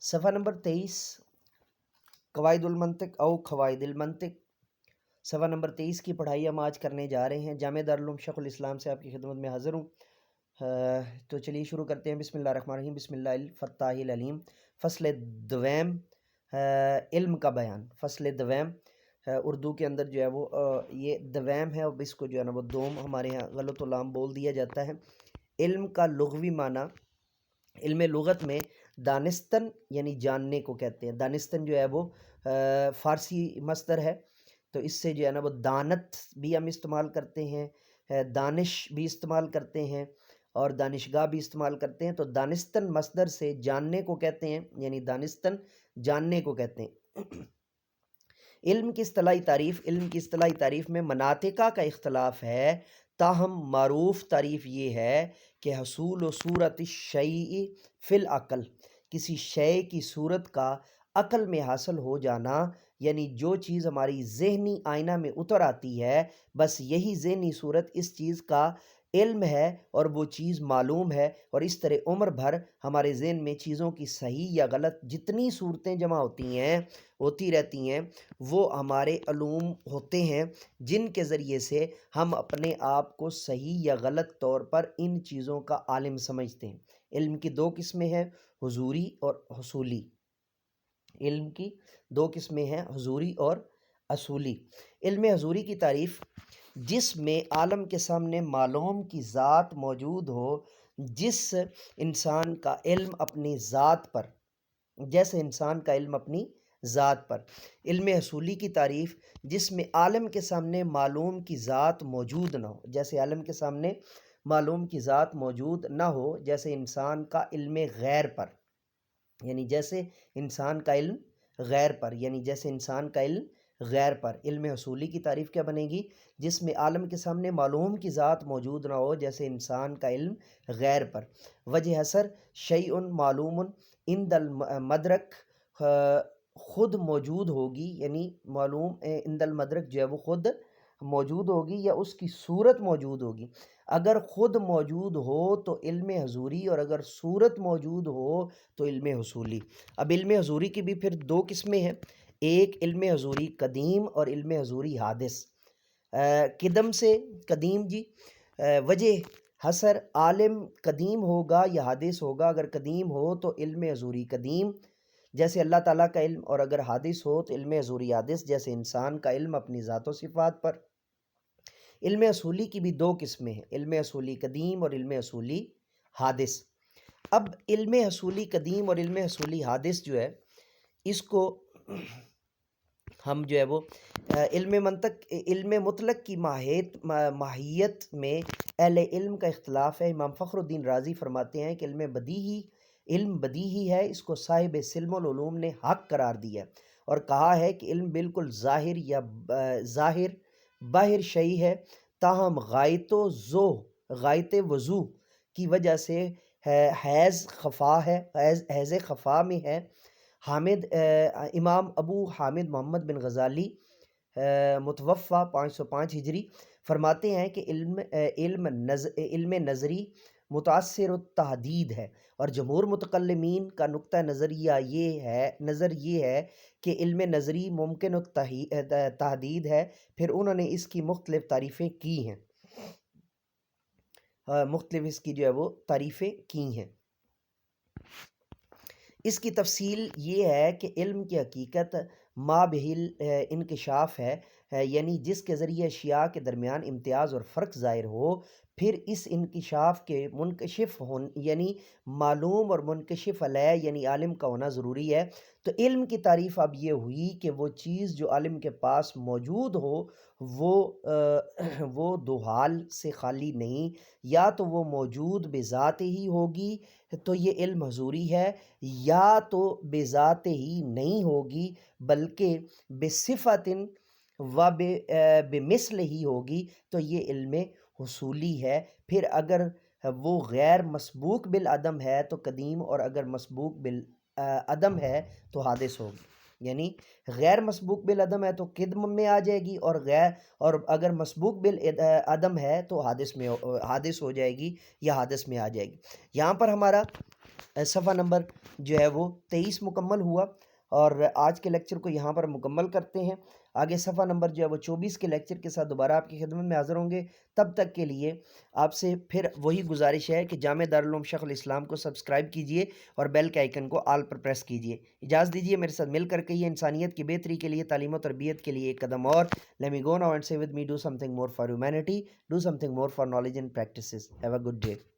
صفحہ نمبر 23، قواعد المنطق او قواعد المنطق، صفحہ نمبر 23 کی پڑھائی ہم آج کرنے جا رہے ہیں۔ جامعہ دارالعلوم شیخ الاسلام سے آپ کی خدمت میں حاضر ہوں۔ تو چلیے شروع کرتے ہیں۔ بسم اللہ الرحمن الرحیم، بسم اللہ الفتاح العلیم۔ فصل دویم، علم کا بیان۔ فصل دویم اردو کے اندر جو ہے وہ یہ دویم ہے، اب اس کو جو ہے نا وہ دوم ہمارے ہاں غلط و لام بول دیا جاتا ہے۔ علم کا لغوی معنی، علم لغت میں دانستن یعنی جاننے کو کہتے ہیں۔ دانستن جو ہے وہ فارسی مصدر ہے، تو اس سے جو ہے نا وہ دانت بھی ہم استعمال کرتے ہیں، دانش بھی استعمال کرتے ہیں اور دانشگاہ بھی استعمال کرتے ہیں۔ تو دانستن مصدر سے جاننے کو کہتے ہیں، یعنی دانستن جاننے کو کہتے ہیں۔ علم کی اصطلاحی تعریف، علم کی اصطلاحی تعریف میں مناطقہ کا اختلاف ہے، تاہم معروف تعریف یہ ہے کہ حصول و صورت الشیء فی العقل، کسی شے کی صورت کا عقل میں حاصل ہو جانا، یعنی جو چیز ہماری ذہنی آئینہ میں اتر آتی ہے، بس یہی ذہنی صورت اس چیز کا علم ہے اور وہ چیز معلوم ہے، اور اس طرح عمر بھر ہمارے ذہن میں چیزوں کی صحیح یا غلط جتنی صورتیں جمع ہوتی رہتی ہیں وہ ہمارے علوم ہوتے ہیں، جن کے ذریعے سے ہم اپنے آپ کو صحیح یا غلط طور پر ان چیزوں کا عالم سمجھتے ہیں۔ علم کی دو قسمیں ہیں، حضوری اور حصولی۔ علم کی دو قسمیں ہیں، حضوری اور اصولی۔ علم حضوری کی تعریف، جس میں عالم کے سامنے معلوم کی ذات موجود ہو، جس انسان کا علم اپنی ذات پر، جیسے انسان کا علم اپنی ذات پر۔ علم حصولی کی تعریف، جس میں عالم کے سامنے معلوم کی ذات موجود نہ ہو، جیسے عالم کے سامنے معلوم کی ذات موجود نہ ہو، جیسے انسان کا علم غیر پر، یعنی جیسے انسان کا علم غیر پر، یعنی جیسے انسان کا علم غیر پر۔ علم حصولی کی تعریف کیا بنے گی؟ جس میں عالم کے سامنے معلوم کی ذات موجود نہ ہو، جیسے انسان کا علم غیر پر۔ وجہ حصر شیء معلوم عند المدرک، خود موجود ہوگی، یعنی معلوم عند المدرک جو ہے وہ خود موجود ہوگی یا اس کی صورت موجود ہوگی۔ اگر خود موجود ہو تو علم حضوری، اور اگر صورت موجود ہو تو علم حصولی۔ اب علم حضوری کی بھی پھر دو قسمیں ہیں، ایک علم حضوری قدیم اور علم حضوری حادث۔ قدم سے قدیم جی، وجہ حصر عالم قدیم ہوگا یا حادث ہوگا۔ اگر قدیم ہو تو علم حضوری قدیم، جیسے اللہ تعالیٰ کا علم، اور اگر حادث ہو تو علم حضوری حادث، جیسے انسان کا علم اپنی ذات و صفات پر۔ علم اصولی کی بھی دو قسمیں ہیں، علم اصولی قدیم اور علم اصولی حادث۔ اب علم اصولی قدیم اور علم اصولی حادث جو ہے، اس کو ہم جو ہے وہ علم منطق، علم مطلق کی ماہیت میں اہل علم کا اختلاف ہے۔ امام فخر الدین رازی فرماتے ہیں کہ علم بدیہی ہے، اس کو صاحب سلم العلوم نے حق قرار دیا اور کہا ہے کہ علم بالکل ظاہر باہر شیء ہے، تاہم غایت وضو کی وجہ سے حیز خفا میں ہے۔ امام ابو حامد محمد بن غزالی متوفہ 505 ہجری فرماتے ہیں کہ علم نظری متاثر التحدید ہے، اور جمہور متکلمین کا نقطہ نظر یہ ہے کہ علم نظری ممکن التحدید ہے۔ پھر انہوں نے اس کی مختلف تعریفیں کی ہیں، مختلف اس کی جو ہے وہ تعریفیں کی ہیں۔ اس کی تفصیل یہ ہے کہ علم کی حقیقت ما بہل انکشاف ہے، یعنی جس کے ذریعے اشیاء کے درمیان امتیاز اور فرق ظاہر ہو۔ پھر اس انکشاف کے منکشف یعنی معلوم اور منکشف علیہ یعنی عالم کا ہونا ضروری ہے۔ تو علم کی تعریف اب یہ ہوئی کہ وہ چیز جو عالم کے پاس موجود ہو وہ دو حال سے خالی نہیں، یا تو وہ موجود بذات ہی ہوگی تو یہ علم حضوری ہے، یا تو بذات ہی نہیں ہوگی بلکہ بصفت و بمثل ہی ہوگی تو یہ علم حصولی ہے۔ پھر اگر وہ غیر مسبوق بالعدم ہے تو قدیم، اور اگر مسبوق بالعدم ہے تو حادث ہوگی، یعنی غیر مسبوق بالعدم ہے تو قدم میں آ جائے گی، اور اگر مسبوق بالعدم ہے تو حادث ہو جائے گی یا حادث میں آ جائے گی۔ یہاں پر ہمارا صفحہ نمبر جو ہے وہ 23 مکمل ہوا، اور آج کے لیکچر کو یہاں پر مکمل کرتے ہیں۔ آگے صفحہ نمبر جو ہے وہ 24 کے لیکچر کے ساتھ دوبارہ آپ کی خدمت میں حاضر ہوں گے۔ تب تک کے لیے آپ سے پھر وہی گزارش ہے کہ جامعہ دارالعلوم شیخ الاسلام کو سبسکرائب کیجئے اور بیل کے آئیکن کو آل پر پریس کیجئے۔ اجازت دیجئے میرے ساتھ مل کر کے یہ انسانیت کی بہتری کے لیے، تعلیم و تربیت کے لیے ایک قدم اور۔ Let me go now and say with me, do something more for humanity, do something more for knowledge and practices. Have a good day.